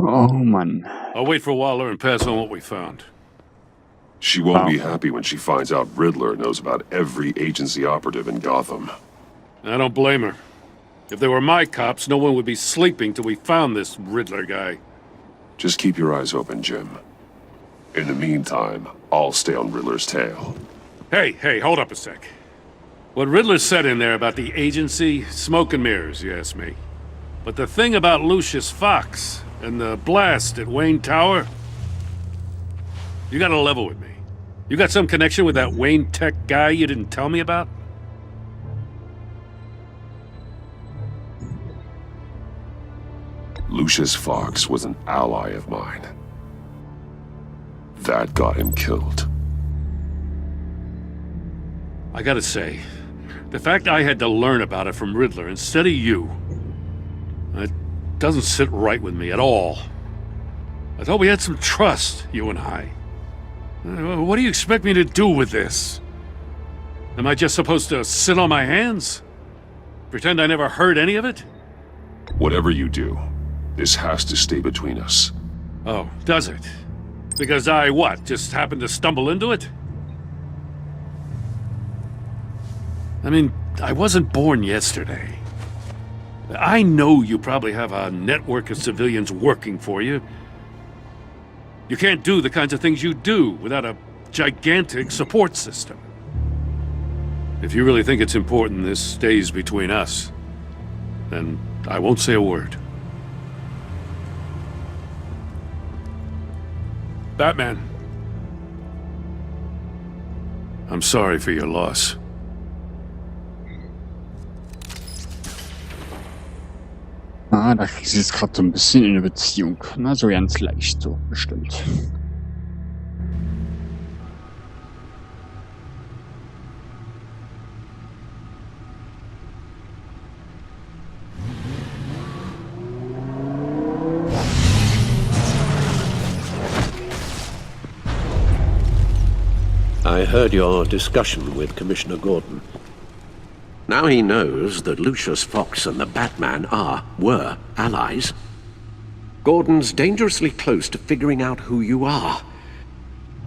Oh Mann. I'll wait for a while and pass on what we found. She won't be happy when she finds out Riddler knows about every agency operative in Gotham. I don't blame her. If they were my cops, no one would be sleeping till we found this Riddler guy. Just keep your eyes open, Jim. In the meantime, I'll stay on Riddler's tail. Hey, hold up a sec. What Riddler said in there about the agency, smoke and mirrors, you ask me. But the thing about Lucius Fox and the blast at Wayne Tower, you gotta level with me. You got some connection with that Wayne Tech guy you didn't tell me about? Lucius Fox was an ally of mine. That got him killed. I gotta say, the fact I had to learn about it from Riddler instead of you, it doesn't sit right with me at all. I thought we had some trust, you and I. What do you expect me to do with this? Am I just supposed to sit on my hands? Pretend I never heard any of it? Whatever you do, this has to stay between us. Oh, does it? Because I, what, just happened to stumble into it? I mean, I wasn't born yesterday. I know you probably have a network of civilians working for you. You can't do the kinds of things you do without a gigantic support system. If you really think it's important this stays between us, then I won't say a word. Batman. I'm sorry for your loss. Ah, da kriegst du jetzt gerade so ein bisschen in eine Beziehung. Na, so ganz leicht so, bestimmt. I heard your discussion with Commissioner Gordon. Now he knows that Lucius Fox and the Batman were allies. Gordon's dangerously close to figuring out who you are.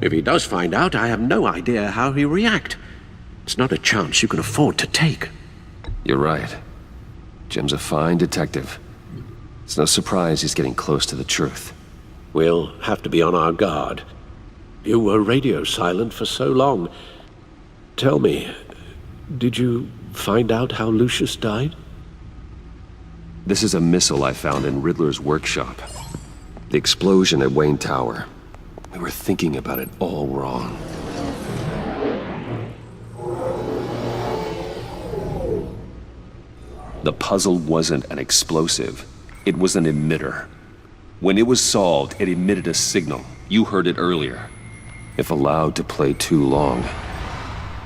If he does find out, I have no idea how he'll react. It's not a chance you can afford to take. You're right. Jim's a fine detective. It's no surprise he's getting close to the truth. We'll have to be on our guard. You were radio silent for so long. Tell me, did you find out how Lucius died? This is a missile I found in Riddler's workshop. The explosion at Wayne Tower. We were thinking about it all wrong. The puzzle wasn't an explosive. It was an emitter. When it was solved, it emitted a signal. You heard it earlier. If allowed to play too long,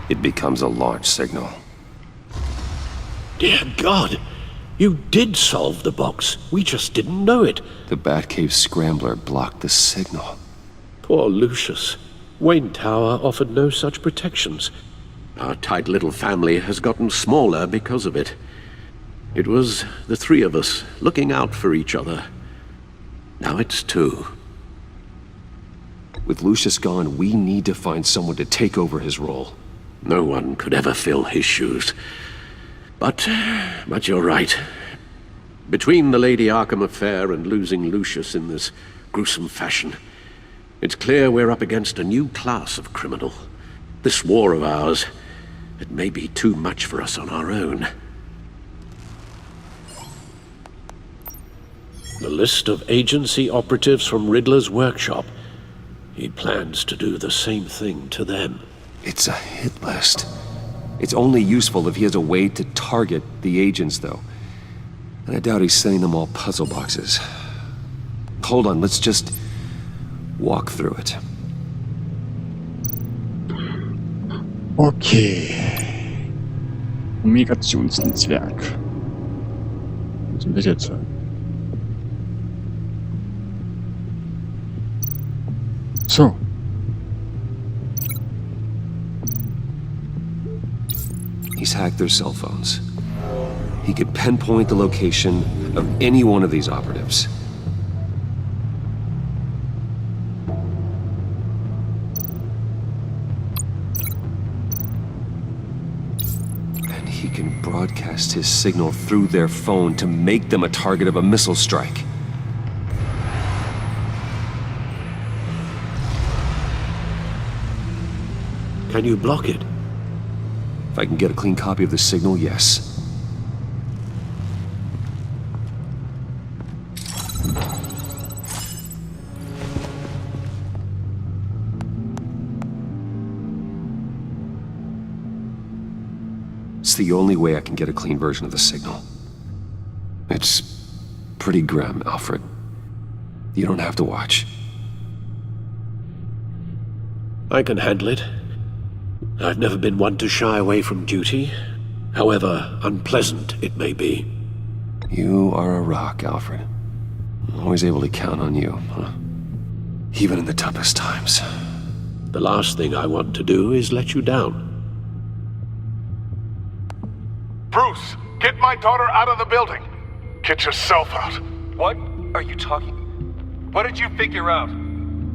it becomes a launch signal. Dear God, you did solve the box. We just didn't know it. The Batcave scrambler blocked the signal. Poor Lucius. Wayne Tower offered no such protections. Our tight little family has gotten smaller because of it. It was the three of us looking out for each other. Now it's two. With Lucius gone, we need to find someone to take over his role. No one could ever fill his shoes. But you're right. Between the Lady Arkham affair and losing Lucius in this gruesome fashion, it's clear we're up against a new class of criminal. This war of ours, it may be too much for us on our own. The list of agency operatives from Riddler's workshop. He plans to do the same thing to them. It's a hit list. It's only useful if he has a way to target the agents, though. And I doubt he's sending them all puzzle boxes. Hold on, let's just walk through it. Okay. Kommunikationsnetzwerk. Wo sind wir jetzt? So. He's hacked their cell phones. He could pinpoint the location of any one of these operatives. can broadcast his signal through their phone to make them a target of a missile strike. Can you block it? If I can get a clean copy of the signal, yes. It's the only way I can get a clean version of the signal. It's pretty grim, Alfred. You don't have to watch. I can handle it. I've never been one to shy away from duty, however unpleasant it may be. You are a rock, Alfred. I'm always able to count on you, huh? Even in the toughest times. The last thing I want to do is let you down. Bruce, get my daughter out of the building. Get yourself out. What are you talking? What did you figure out?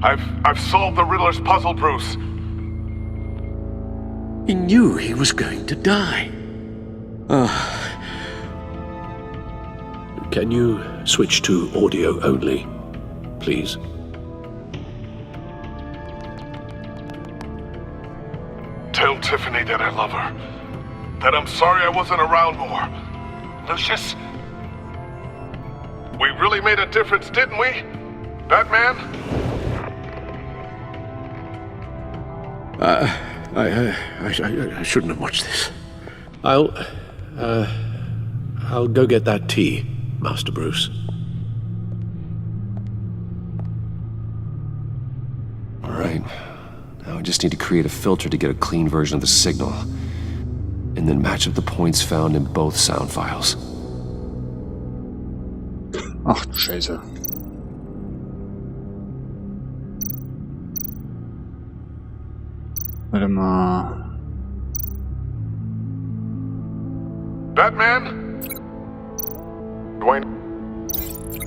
I've solved the Riddler's puzzle, Bruce. He knew he was going to die. Can you switch to audio only, please? Tell Tiffany that I love her. That I'm sorry I wasn't around more. Lucius? We really made a difference, didn't we? Batman? I shouldn't have watched this. I'll go get that tea, Master Bruce. All right. Now I just need to create a filter to get a clean version of the signal. And then match up the points found in both sound files. Ach du Scheiße. Warte mal. Batman? Dwayne?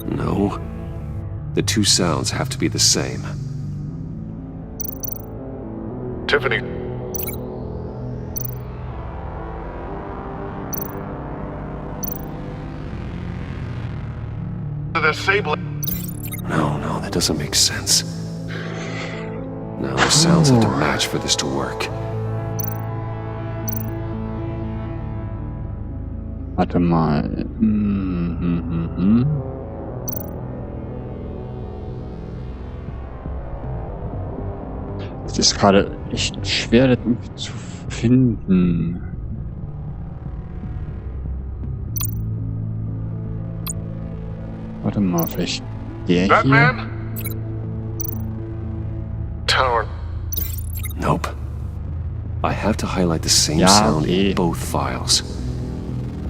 No. The two sounds have to be the same. Tiffany? No, that doesn't make sense. Now the sounds have to match for this to work. Warte mal. Es ist gerade echt schwer, das irgendwie zu finden. Warte mal, vielleicht der Batman? hier? Tower. Nope. I have to highlight the same Ja, sound okay. in both files.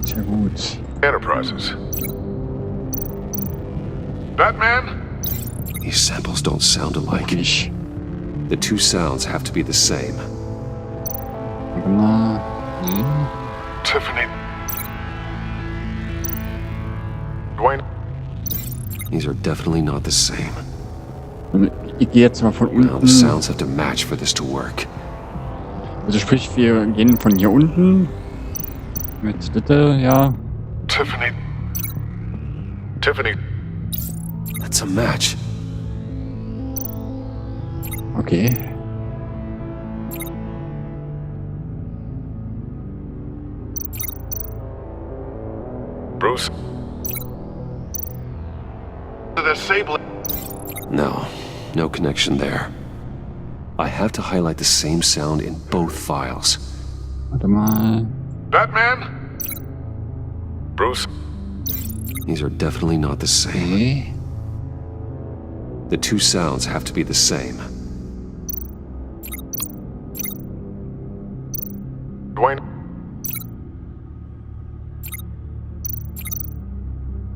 Sehr gut. Enterprises. Batman? These samples don't sound alike. Wirklich. The two sounds have to be the same. Warte mal. Tiffany? Dwayne? These are definitely not the same. Ich gehe jetzt mal von Now the unten. sounds have to match for this to work. Also sprich, wir gehen von hier unten. Mit Bitte, ja. Tiffany? Tiffany? That's a match. Okay. Bruce? Disable. No connection there. I have to highlight the same sound in both files. Warte mal. Batman? Bruce? These are definitely not the same. Okay. The two sounds have to be the same. Dwayne?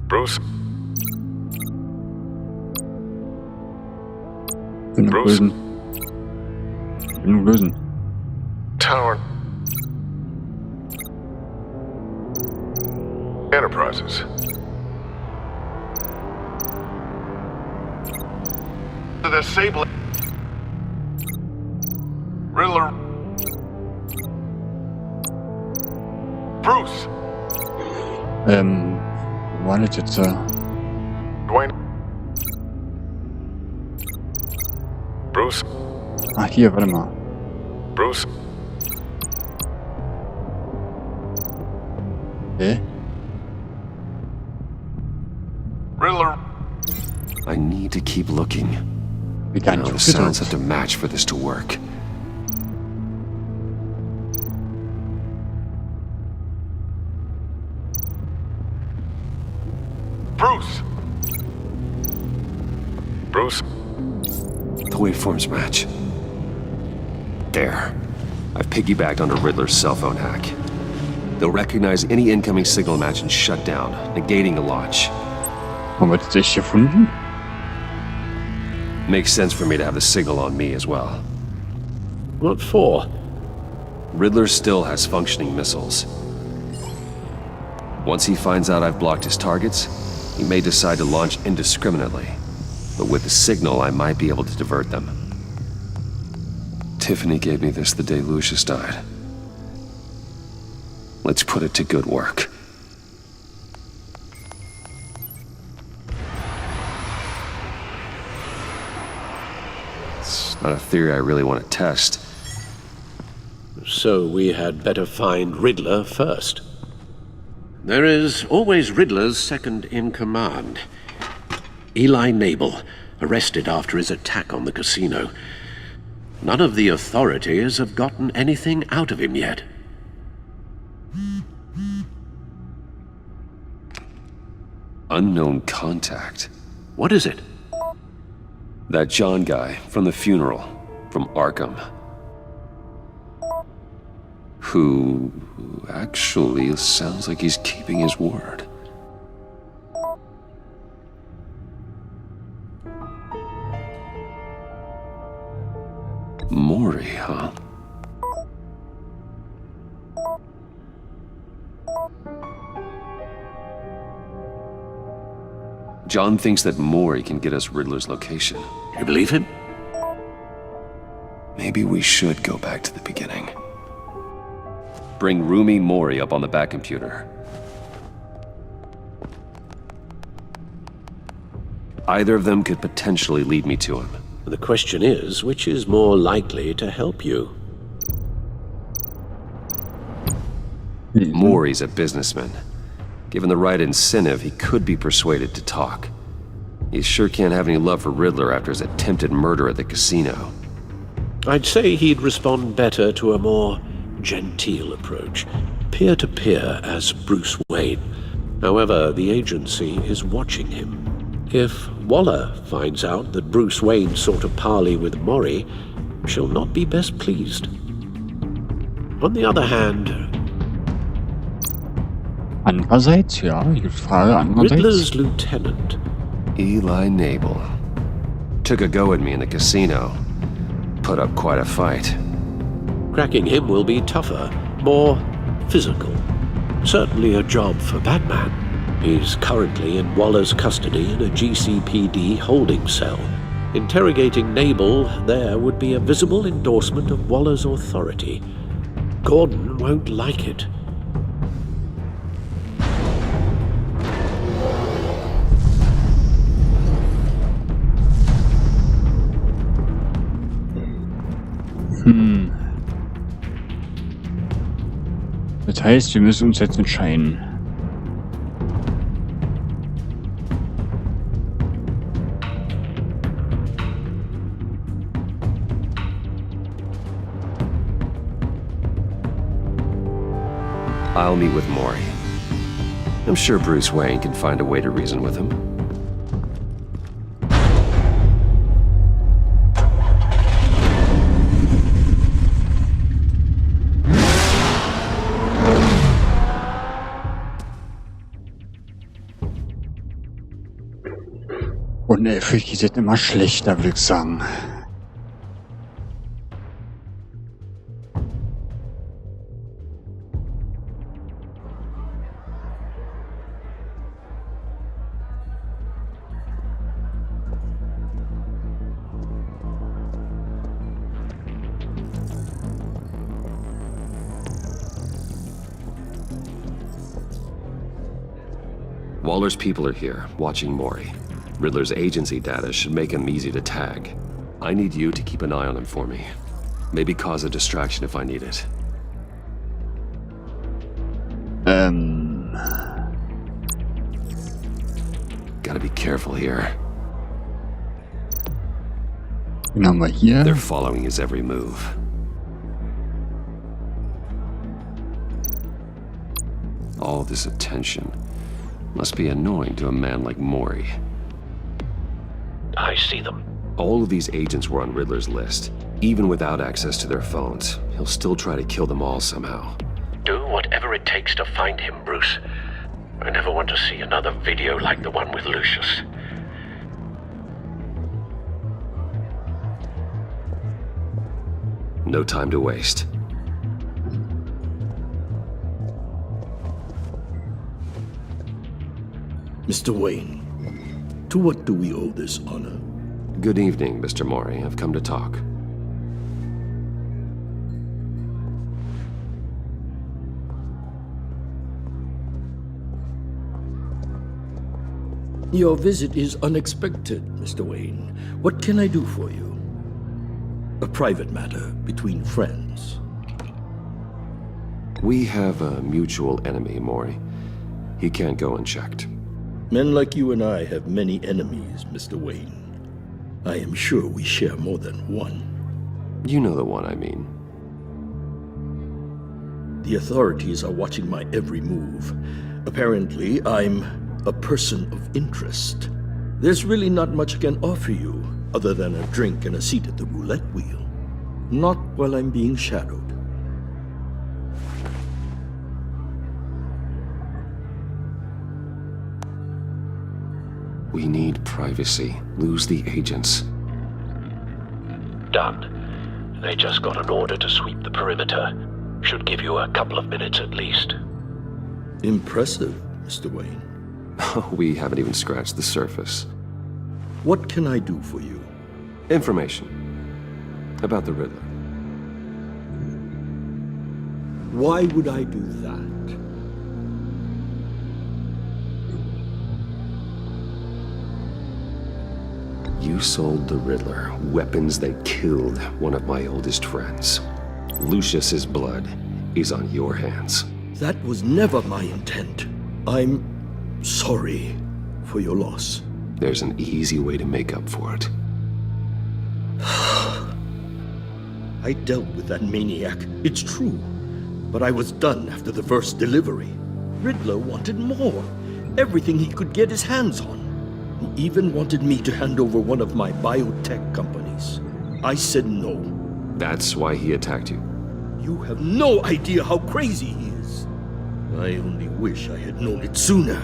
Bruce? Genug Bruce? lösen. Genug lösen. Tower. Enterprises. Disable. Riddler. Bruce. Bruce. Wo war das jetzt? Dwayne. Bruce. Ah, hier, warte mal. Bruce. Okay. Riddler. I need to keep looking. Wie gar Now nicht the sounds gedrückt. have to match for this to work. Bruce. Bruce. The waveforms match. There. I've piggybacked onto Riddler's cell phone hack. They'll recognize any incoming signal match and shut down, negating the launch. Haben wir das echt gefunden? Makes sense for me to have the signal on me as well. What for? Riddler still has functioning missiles. Once he finds out I've blocked his targets, he may decide to launch indiscriminately. But with the signal, I might be able to divert them. Tiffany gave me this the day Lucius died. Let's put it to good work. It's not a theory I really want to test. So we had better find Riddler first. There is always Riddler's second in command. Eli Nabel, arrested after his attack on the casino. None of the authorities have gotten anything out of him yet. Unknown contact. What is it? That John guy from the funeral, from Arkham. Who actually sounds like he's keeping his word. Maury, huh? John thinks that Maury can get us Riddler's location. You believe him? Maybe we should go back to the beginning. Bring Rumi Maury up on the back computer. Either of them could potentially lead me to him. The question is, which is more likely to help you? Maury's a businessman. Given the right incentive, he could be persuaded to talk. He sure can't have any love for Riddler after his attempted murder at the casino. I'd say he'd respond better to a more genteel approach, peer-to-peer as Bruce Wayne. However, the agency is watching him. If Waller finds out that Bruce Wayne sought a parley with Maury, she'll not be best pleased. On the other hand, Andererseits, ja, die Frage andererseits. Riddler's lieutenant. Eli Nabel. Took a go at me in the casino. Put up quite a fight. Cracking him will be tougher, more physical. Certainly a job for Batman. He's currently in Waller's custody in a GCPD holding cell. Interrogating Nabel there would be a visible endorsement of Waller's authority. Gordon won't like it. Das heißt, wir müssen uns jetzt entscheiden. I'll meet with Maury. I'm sure Bruce Wayne can find a way to reason with him. Und für die sind immer schlechter, würde ich sagen. Waller's people are here, watching Mori. Riddler's agency data should make him easy to tag. I need you to keep an eye on him for me. Maybe cause a distraction if I need it. Gotta be careful here. Wen haben wir hier? They're following his every move. All this attention must be annoying to a man like Mori. I see them. All of these agents were on Riddler's list. Even without access to their phones, he'll still try to kill them all somehow. Do whatever it takes to find him, Bruce. I never want to see another video like the one with Lucius. No time to waste. Mr. Wayne, to what do we owe this honor? Good evening, Mr. Mori. I've come to talk. Your visit is unexpected, Mr. Wayne. What can I do for you? A private matter between friends. We have a mutual enemy, Mori. He can't go unchecked. Men like you and I have many enemies, Mr. Wayne. I am sure we share more than one. You know the one I mean. The authorities are watching my every move. Apparently, I'm a person of interest. There's really not much I can offer you, other than a drink and a seat at the roulette wheel. Not while I'm being shadowed. We need privacy. Lose the agents. Done. They just got an order to sweep the perimeter. Should give you a couple of minutes at least. Impressive, Mr. Wayne. We haven't even scratched the surface. What can I do for you? Information. About the Riddler. Why would I do that? You sold the Riddler weapons that killed one of my oldest friends. Lucius's blood is on your hands. That was never my intent. I'm sorry for your loss. There's an easy way to make up for it. I dealt with that maniac, it's true. But I was done after the first delivery. Riddler wanted more. Everything he could get his hands on. He even wanted me to hand over one of my biotech companies. I said no. That's why he attacked you. You have no idea how crazy he is. I only wish I had known it sooner.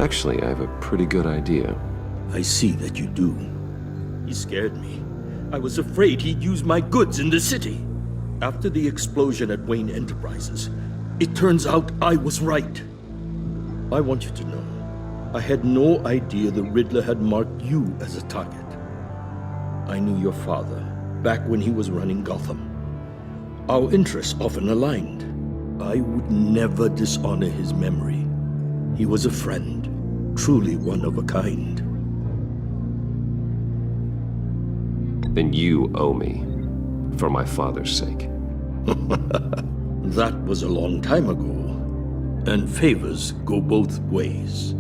Actually, I have a pretty good idea. I see that you do. He scared me. I was afraid he'd use my goods in the city. After the explosion at Wayne Enterprises, it turns out I was right. I want you to know, I had no idea the Riddler had marked you as a target. I knew your father back when he was running Gotham. Our interests often aligned. I would never dishonor his memory. He was a friend, truly one of a kind. Then you owe me, for my father's sake. That was a long time ago. And favors go both ways.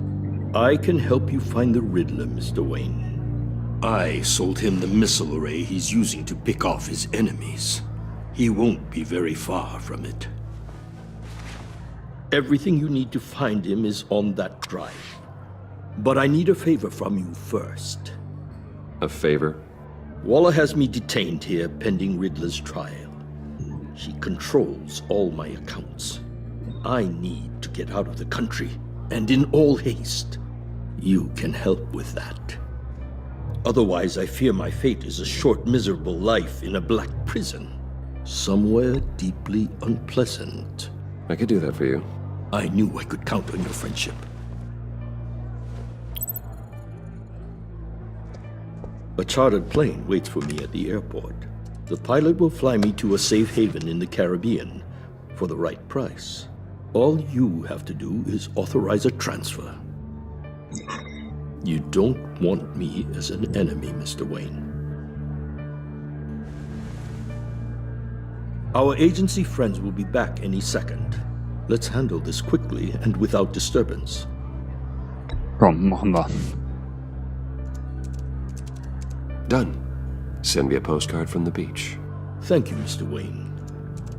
I can help you find the Riddler, Mr. Wayne. I sold him the missile array he's using to pick off his enemies. He won't be very far from it. Everything you need to find him is on that drive. But I need a favor from you first. A favor? Waller has me detained here pending Riddler's trial. She controls all my accounts. I need to get out of the country, and in all haste. You can help with that. Otherwise, I fear my fate is a short, miserable life in a black prison. Somewhere deeply unpleasant. I could do that for you. I knew I could count on your friendship. A chartered plane waits for me at the airport. The pilot will fly me to a safe haven in the Caribbean for the right price. All you have to do is authorize a transfer. You don't want me as an enemy, Mr. Wayne. Our agency friends will be back any second. Let's handle this quickly and without disturbance. Komm, machen wir. Done. Send me a postcard from the beach. Thank you, Mr. Wayne.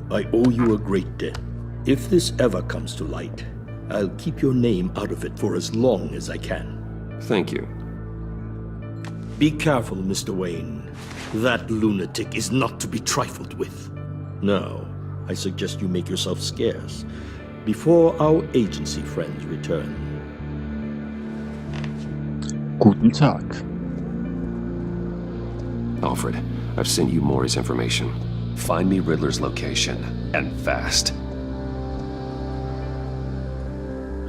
I owe you a great debt. If this ever comes to light, I'll keep your name out of it for as long as I can. Thank you. Be careful, Mr. Wayne. That lunatic is not to be trifled with. Now, I suggest you make yourself scarce before our agency friends return. Guten Tag. Alfred, I've sent you Maury's information. Find me Riddler's location, and fast.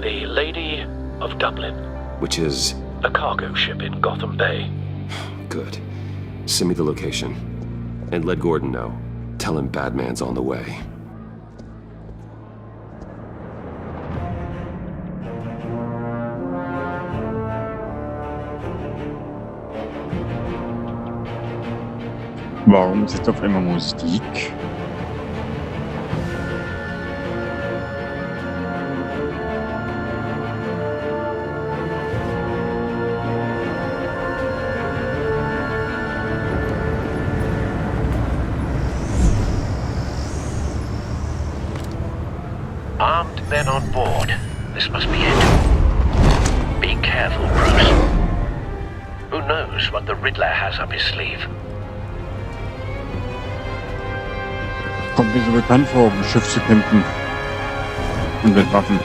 The Lady of Dublin. Which is... A cargo ship in Gotham Bay. Good. Send me the location. And let Gordon know. Tell him Batman's on the way. Warum ist jetzt auf einmal Musik? Armed men on board. This must be it. Be careful, Bruce. Who knows what the Riddler has up his sleeve? Kommt mir so bekannt vor, um ein Schiff zu campen. Und mit Waffen.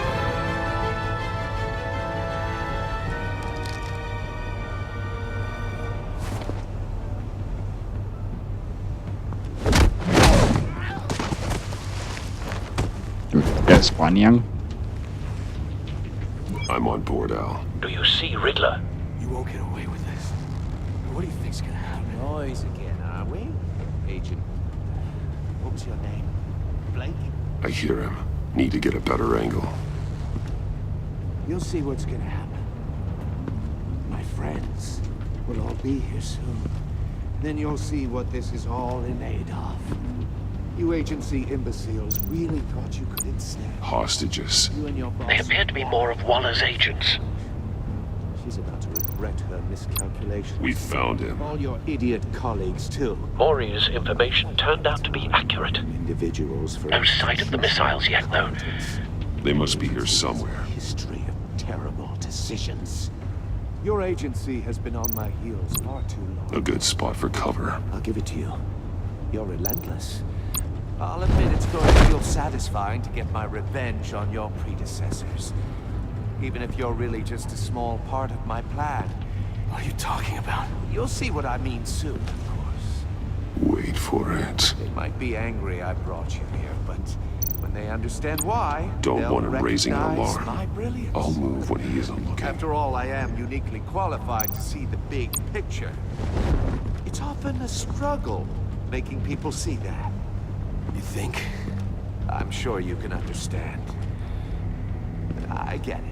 Gut, der ist Spanier. I'm on board, Al. Do you see Riddler? You won't get away with this. What do you think's gonna happen? Noise again, are we? Agent. What was your name? Blake? I hear him. Need to get a better angle. You'll see what's gonna happen. My friends will all be here soon. Then you'll see what this is all in aid of. You agency imbeciles really thought you could ensnare Hostages. you and your boss. They appear to be more of Waller's agents. She's about to regret her miscalculation. We found him. All your idiot colleagues, too. Maury's information turned out to be accurate. Individuals for No sight of the missiles yet, though. They must be here somewhere. history of terrible decisions. Your agency has been on my heels far too long. A good spot for cover. I'll give it to you. You're relentless. I'll admit it's going to feel satisfying to get my revenge on your predecessors. Even if you're really just a small part of my plan. What are you talking about? You'll see what I mean soon, of course. Wait for it. They might be angry I brought you here, but when they understand why, Don't they'll want him raising an recognize alarm. my brilliance. I'll move when he isn't looking. After all, I am uniquely qualified to see the big picture. It's often a struggle making people see that. You think? I'm sure you can understand. I get it.